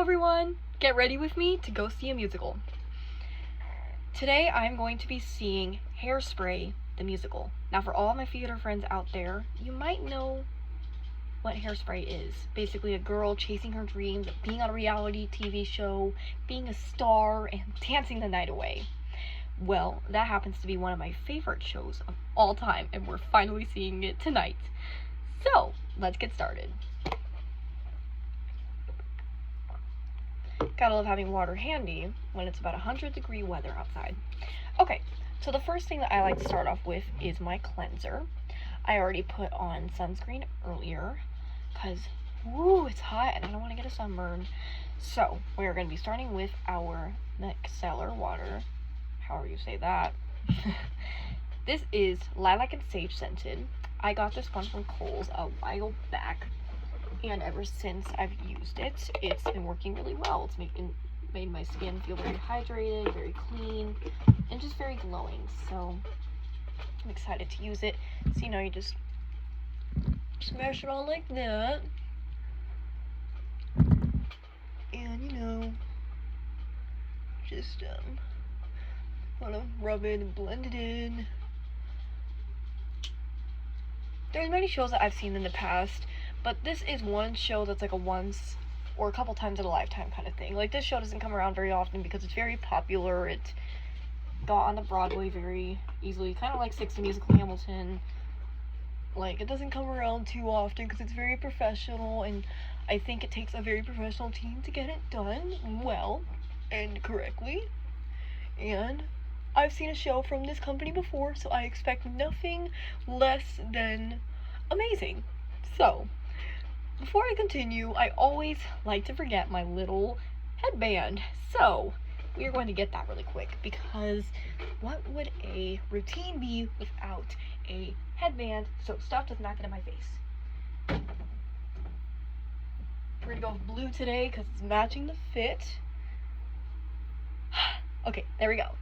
everyone! Get ready with me to go see a musical. Today I'm going to be seeing Hairspray, the musical. Now for all my theater friends out there, you might know what Hairspray is. Basically a girl chasing her dreams of being on a reality TV show, being a star, and dancing the night away. Well, that happens to be one of my favorite shows of all time, and we're finally seeing it tonight. So, let's get started. Gotta love having water handy when it's about 100-degree weather outside. Okay, so the first thing that I like to start off with is my cleanser. I already put on sunscreen earlier because, woo, it's hot and I don't want to get a sunburn. So, we're going to be starting with our micellar water, however you say that. This is lilac and sage scented. I got this one from Kohl's a while back, and ever since I've used it, it's been working really well. It's made my skin feel very hydrated, very clean, and just very glowing. So I'm excited to use it. So you just smash it on like that, and just want to rub it and blend it in. There's many shows that I've seen in the past, but this is one show that's like a once or a couple times in a lifetime kind of thing. Like, this show doesn't come around very often because it's very popular. It got on the Broadway very easily, kind of like Six the Musical Hamilton. Like, it doesn't come around too often because it's very professional, and I think it takes a very professional team to get it done well and correctly. And I've seen a show from this company before, so I expect nothing less than amazing. So, before I continue, I always like to forget my little headband. So, we are going to get that really quick, because what would a routine be without a headband so stuff does not get in my face? We're gonna go with blue today because it's matching the fit. Okay, there we go.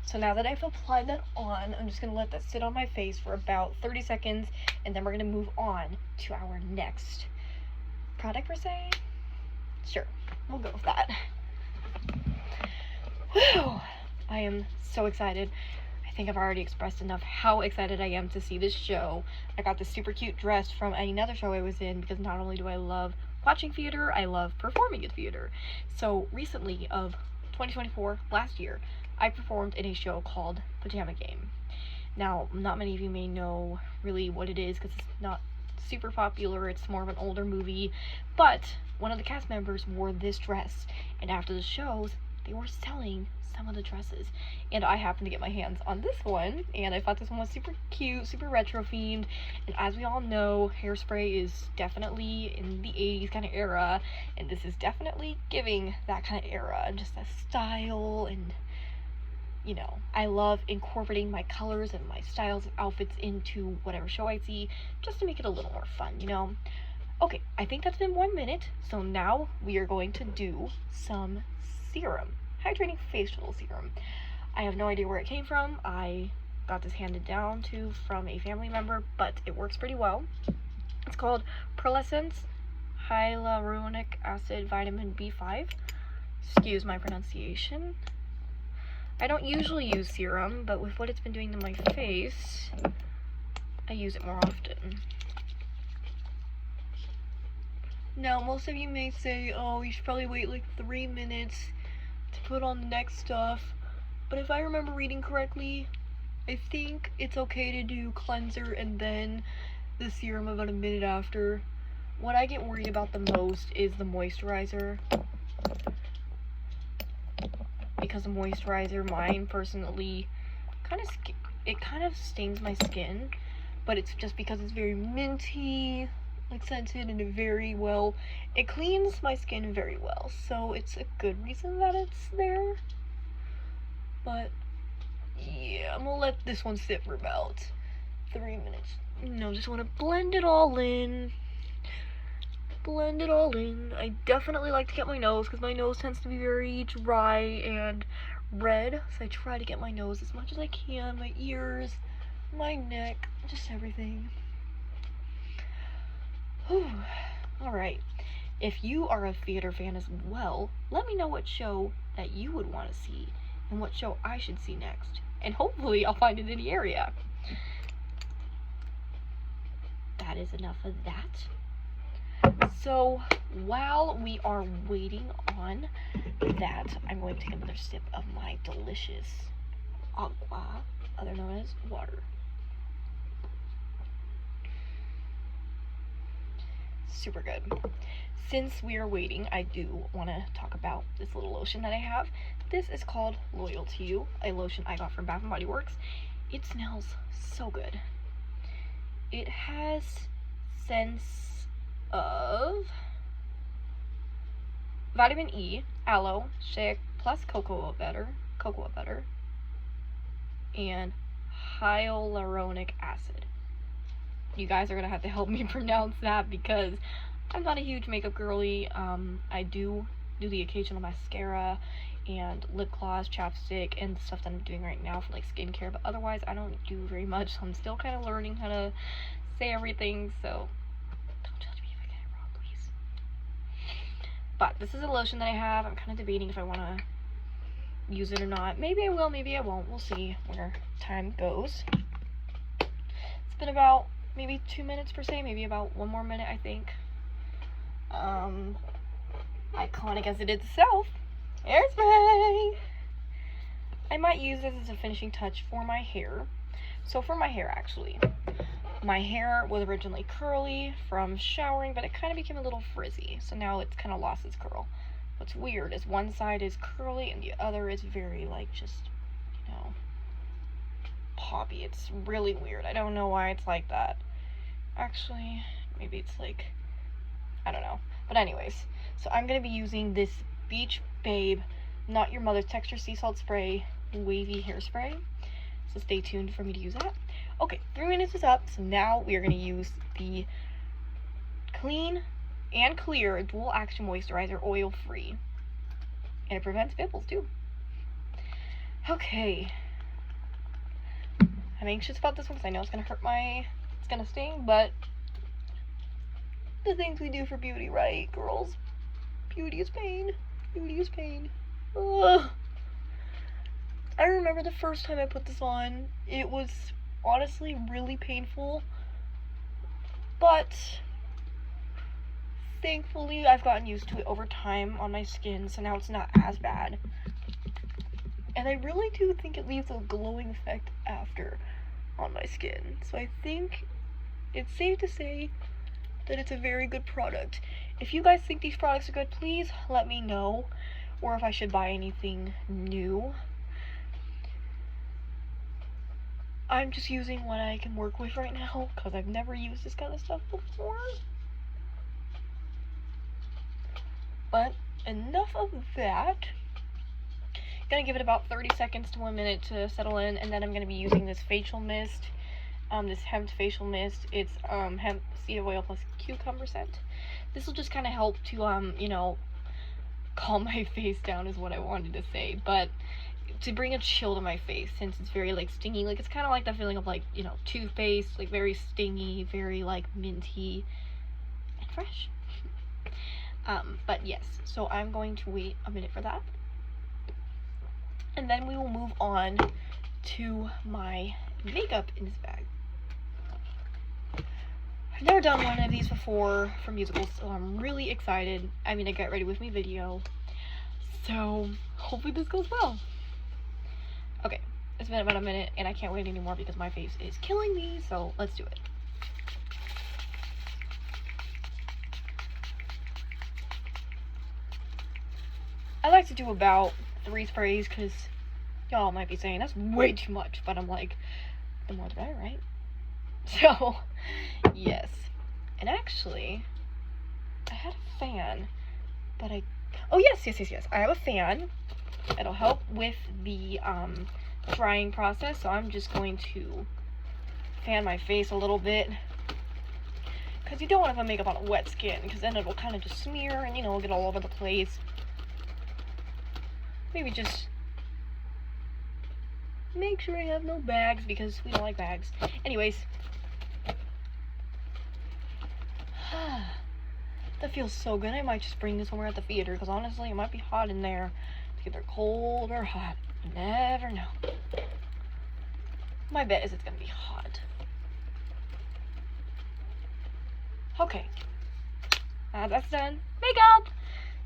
So now that I've applied that on, I'm just going to let that sit on my face for about 30 seconds, and then we're going to move on to our next product, per se. Sure, we'll go with that. Whew! I am so excited. I think I've already expressed enough how excited I am to see this show. I got this super cute dress from another show I was in, because not only do I love watching theater, I love performing at theater. So recently, of 2024, last year, I performed in a show called Pajama Game. Now, not many of you may know really what it is because it's not super popular. It's more of an older movie, but one of the cast members wore this dress, and after the shows, they were selling some of the dresses, and I happened to get my hands on this one, and I thought this one was super cute, super retro themed. And as we all know, Hairspray is definitely in the 80s kind of era, and this is definitely giving that kind of era, just that style. And I love incorporating my colors and my styles of outfits into whatever show I see, just to make it a little more fun, Okay, I think that's been 1 minute, so now we are going to do some serum. Hydrating facial serum. I have no idea where it came from. I got this handed down from a family member, but it works pretty well. It's called Pearlescence Hyaluronic Acid Vitamin B5. Excuse my pronunciation. I don't usually use serum, but with what it's been doing to my face, I use it more often. Now, most of you may say, oh, you should probably wait like 3 minutes to put on the next stuff, but if I remember reading correctly, I think it's okay to do cleanser and then the serum about a minute after. What I get worried about the most is the moisturizer, because the moisturizer, mine personally, kind of stains my skin, but it's just because it's very minty, like scented, and it cleans my skin very well, so it's a good reason that it's there. But yeah, I'm gonna let this one sit for about 3 minutes. Just want to blend it all in. I definitely like to get my nose, because my nose tends to be very dry and red, so I try to get my nose as much as I can, my ears, my neck, just everything. Alright, If you are a theater fan as well, let me know what show that you would want to see and what show I should see next. And hopefully I'll find it in the area. That is enough of that. So while we are waiting on that, I'm going to take another sip of my delicious agua, other known as water. Super good. Since we are waiting, I do want to talk about this little lotion that I have. This is called Loyal to You, a lotion I got from Bath & Body Works. It smells so good. It has scents of vitamin E, aloe, shea plus cocoa butter, and hyaluronic acid. You guys are gonna have to help me pronounce that because I'm not a huge makeup girly. I do the occasional mascara and lip gloss, chapstick, and the stuff that I'm doing right now for like skincare, but otherwise I don't do very much, so I'm still kind of learning how to say everything, so don't judge me if I get it wrong, please. But this is a lotion that I have. I'm kind of debating if I want to use it or not. Maybe I will, maybe I won't. We'll see where time goes. It's been about maybe 2 minutes per se, maybe about 1 more minute, I think. Iconic as it is itself, Hairspray! I might use this as a finishing touch for my hair. So for my hair, actually, my hair was originally curly from showering, but it kind of became a little frizzy, so now it's kind of lost its curl. What's weird is one side is curly and the other is very, like, just, you know, poppy. It's really weird. I don't know why it's like that. Actually, maybe it's like, I don't know. But anyways, so I'm going to be using this Beach Babe Not Your Mother's Texture Sea Salt Spray Wavy Hairspray. So stay tuned for me to use that. Okay, 3 minutes is up, so now we are going to use the Clean and Clear Dual Action Moisturizer Oil Free. And it prevents pimples too. Okay. I'm anxious about this one because I know it's going to hurt it's going to sting, but the things we do for beauty, right, girls? Beauty is pain. Beauty is pain. Ugh. I remember the first time I put this on, it was honestly really painful, but thankfully I've gotten used to it over time on my skin, so now it's not as bad. And I really do think it leaves a glowing effect after on my skin, so I think it's safe to say that it's a very good product. If you guys think these products are good, please let me know, or if I should buy anything new. I'm just using what I can work with right now, because I've never used this kind of stuff before. But enough of that. Gonna give it about 30 seconds to 1 minute to settle in, and then I'm gonna be using this facial mist. This hemp facial mist. It's hemp seed oil plus cucumber scent. This will just kind of help to you know, calm my face down is what I wanted to say, but to bring a chill to my face, since it's very like stingy. Like, it's kind of like the feeling of, like, you know, toothpaste, like very stingy, very like minty and fresh. But yes, so I'm going to wait a minute for that, and then we will move on to my makeup in this bag. I've never done one of these before for musicals, so I'm really excited. I mean, a Get Ready With Me video, so hopefully this goes well. Okay, it's been about a minute, and I can't wait anymore because my face is killing me, so let's do it. I like to do about 3 sprays because y'all might be saying that's way too much, but I'm like, the more the better, right? So, yes. And actually, I had a fan, but oh yes, I have a fan. It'll help with the drying process, so I'm just going to fan my face a little bit, because you don't want to put makeup on a wet skin, because then it'll kind of just smear and, you know, get all over the place. Maybe just make sure I have no bags, because we don't like bags. Anyways, That feels so good. I might just bring this when we're at the theater, because honestly, it might be hot in there. It's either cold or hot. You never know. My bet is it's gonna be hot. Okay. That's done. Makeup!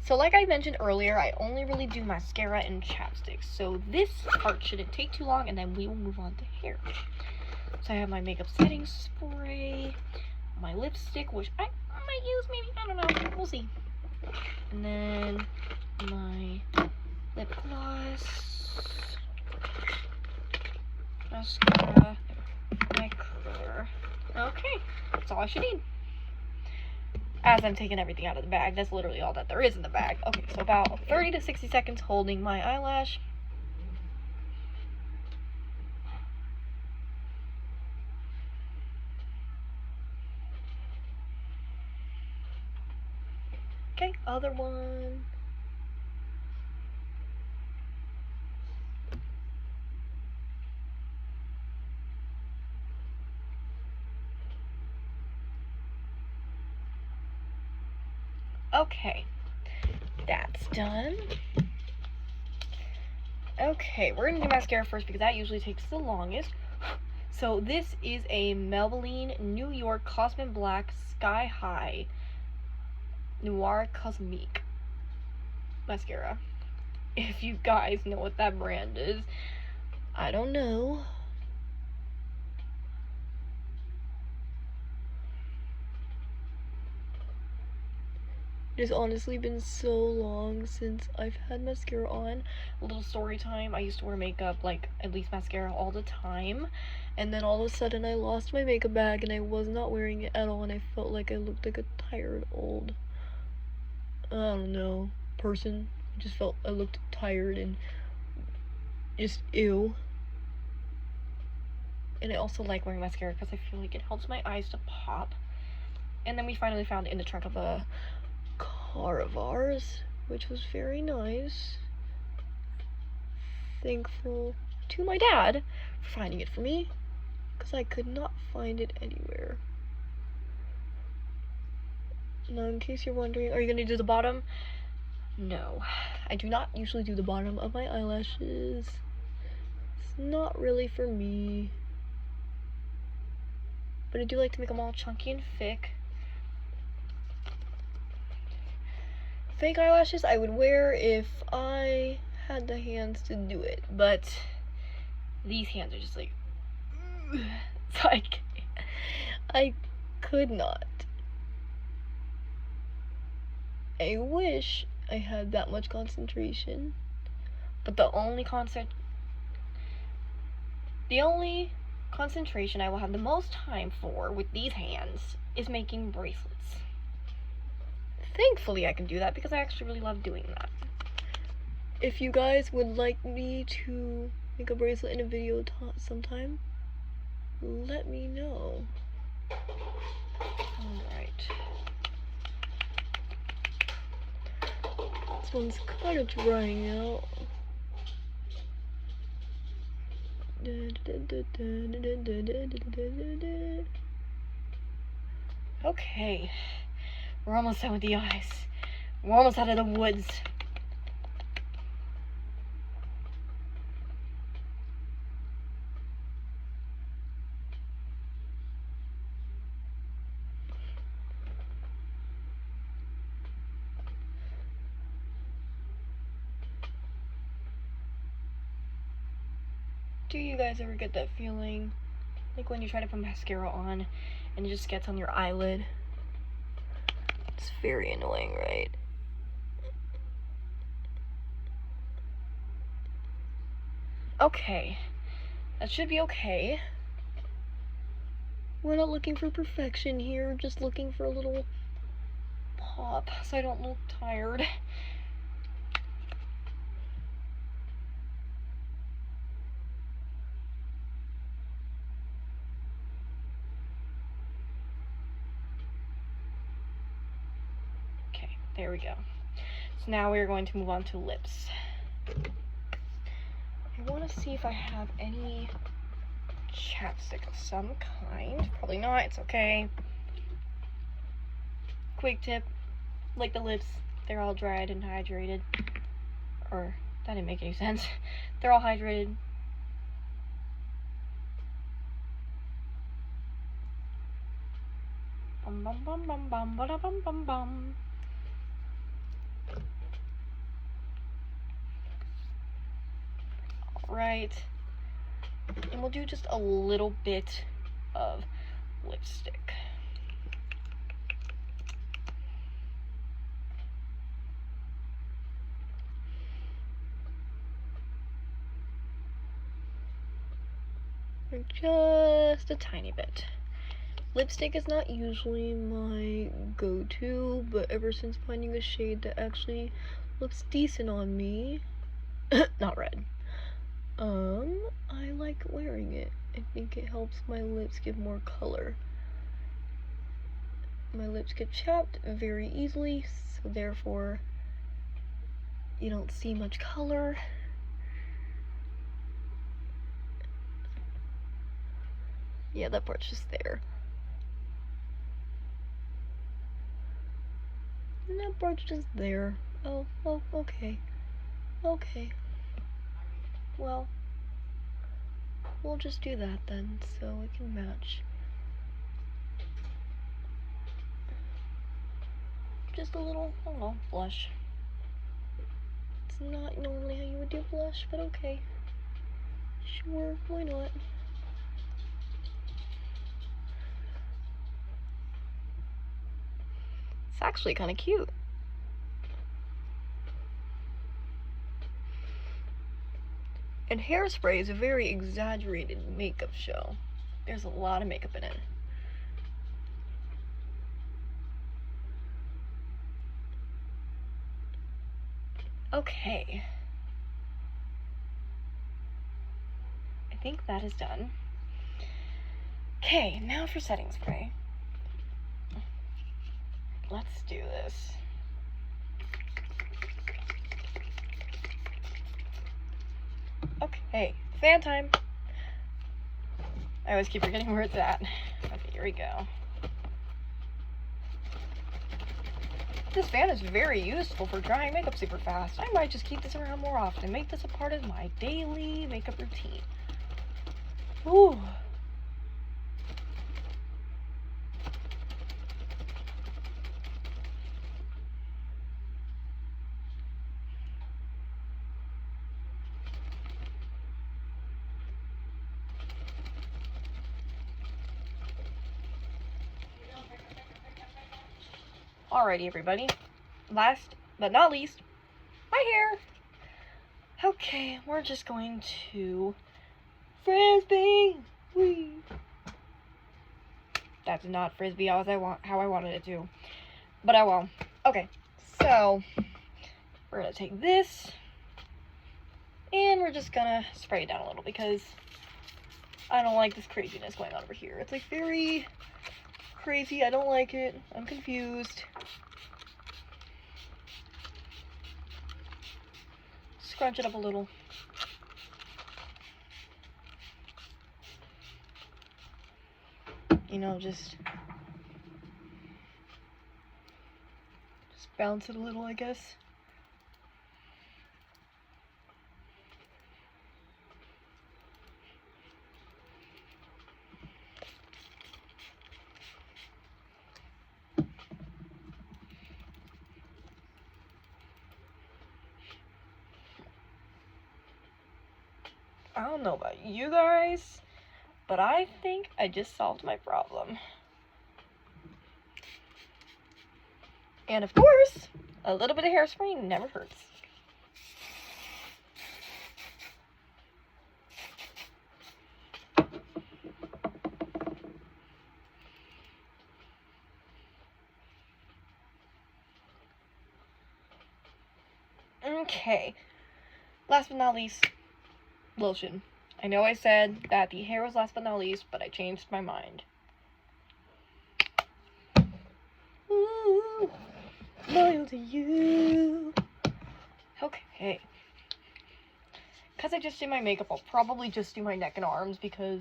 So like I mentioned earlier, I only really do mascara and chapstick. So this part shouldn't take too long, and then we will move on to hair. So I have my makeup setting spray, my lipstick, which I might use maybe, I don't know, we'll see. And then my lip gloss, mascara, my curler. Okay, that's all I should need. As I'm taking everything out of the bag, that's literally all that there is in the bag. Okay, so about 30 to 60 seconds holding my eyelash. Okay, other one. Okay, that's done. Okay, we're gonna do mascara first because that usually takes the longest. So this is a Maybelline New York Cosmic Black Sky High Noir Cosmique mascara. If you guys know what that brand is, I don't know. It has honestly been so long since I've had mascara on. A little story time, I used to wear makeup, like at least mascara all the time, and then all of a sudden I lost my makeup bag and I was not wearing it at all, and I felt like I looked like a tired old, I don't know, person. I just felt I looked tired and just ew. And I also like wearing mascara because I feel like it helps my eyes to pop. And then we finally found it in the trunk of a car of ours, which was very nice. Thankful to my dad for finding it for me, because I could not find it anywhere. Now, in case you're wondering, are you gonna do the bottom? No, I do not usually do the bottom of my eyelashes. It's not really for me, but I do like to make them all chunky and thick. Fake eyelashes I would wear if I had the hands to do it, but these hands are just like, so I could not. I wish I had that much concentration, but the only concentration I will have the most time for with these hands is making bracelets. Thankfully I can do that because I actually really love doing that. If you guys would like me to make a bracelet in a video sometime, let me know. Alright. This one's kind of drying out. Okay. We're almost done with the eyes. We're almost out of the woods. Do you guys ever get that feeling? Like when you try to put mascara on and it just gets on your eyelid? It's very annoying, right? Okay. That should be okay. We're not looking for perfection here, just looking for a little pop so I don't look tired. Okay, there we go. So now we're going to move on to lips. I want to see if I have any chapstick of some kind. Probably not, it's okay. Quick tip, like the lips, they're all dried and hydrated. Or, that didn't make any sense. They're all hydrated. Bum bum bum bum bum ba bum bum bum. Alright. And we'll do just a little bit of lipstick. Just a tiny bit. Lipstick is not usually my go-to, but ever since finding a shade that actually looks decent on me, not red, I like wearing it. I think it helps my lips give more color. My lips get chapped very easily, so therefore you don't see much color. Yeah, that part's just there. And that part's just there. Oh, okay. Okay. Well, we'll just do that then, so it can match. Just a little, I don't know, blush. It's not normally how you would do blush, but okay. Sure, why not? It's actually kind of cute. And Hairspray is a very exaggerated makeup show. There's a lot of makeup in it. Okay. I think that is done. Okay, now for setting spray. Let's do this. Okay, fan time. I always keep forgetting where it's at. Okay, here we go. This fan is very useful for drying makeup super fast. I might just keep this around more often. Make this a part of my daily makeup routine. Ooh. Alrighty, everybody. Last but not least, my hair. Okay, we're just going to frisbee. Whee. That's not frisbee as how I wanted it to, but I will. Okay, so we're gonna take this and we're just gonna spray it down a little because I don't like this craziness going on over here. It's like very crazy. I don't like it. I'm confused. Scrunch it up a little. You know, just bounce it a little, I guess. I don't know about you guys, but I think I just solved my problem. And of course, a little bit of hairspray never hurts. Okay, last but not least, lotion. I know I said that the hair was last but not least, but I changed my mind. Ooh, loyal to you. Okay. Because I just did my makeup, I'll probably just do my neck and arms because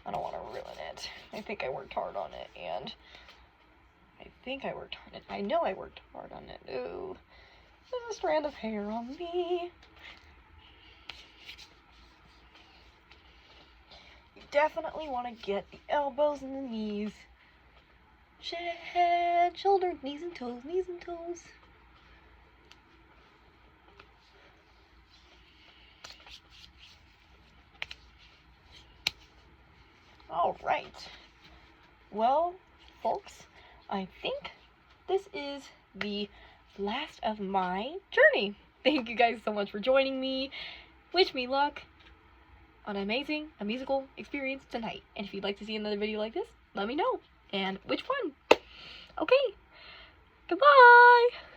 I don't want to ruin it. I think I worked hard on it, and I think I worked on it. I know I worked hard on it. Ooh, there's a strand of hair on me. You definitely want to get the elbows and the knees. Head, shoulder, knees and toes, knees and toes. Alright. Well, folks, I think this is the last of my journey. Thank you guys so much for joining me. Wish me luck on an amazing, musical experience tonight. And if you'd like to see another video like this, let me know. And which one? Okay. Goodbye!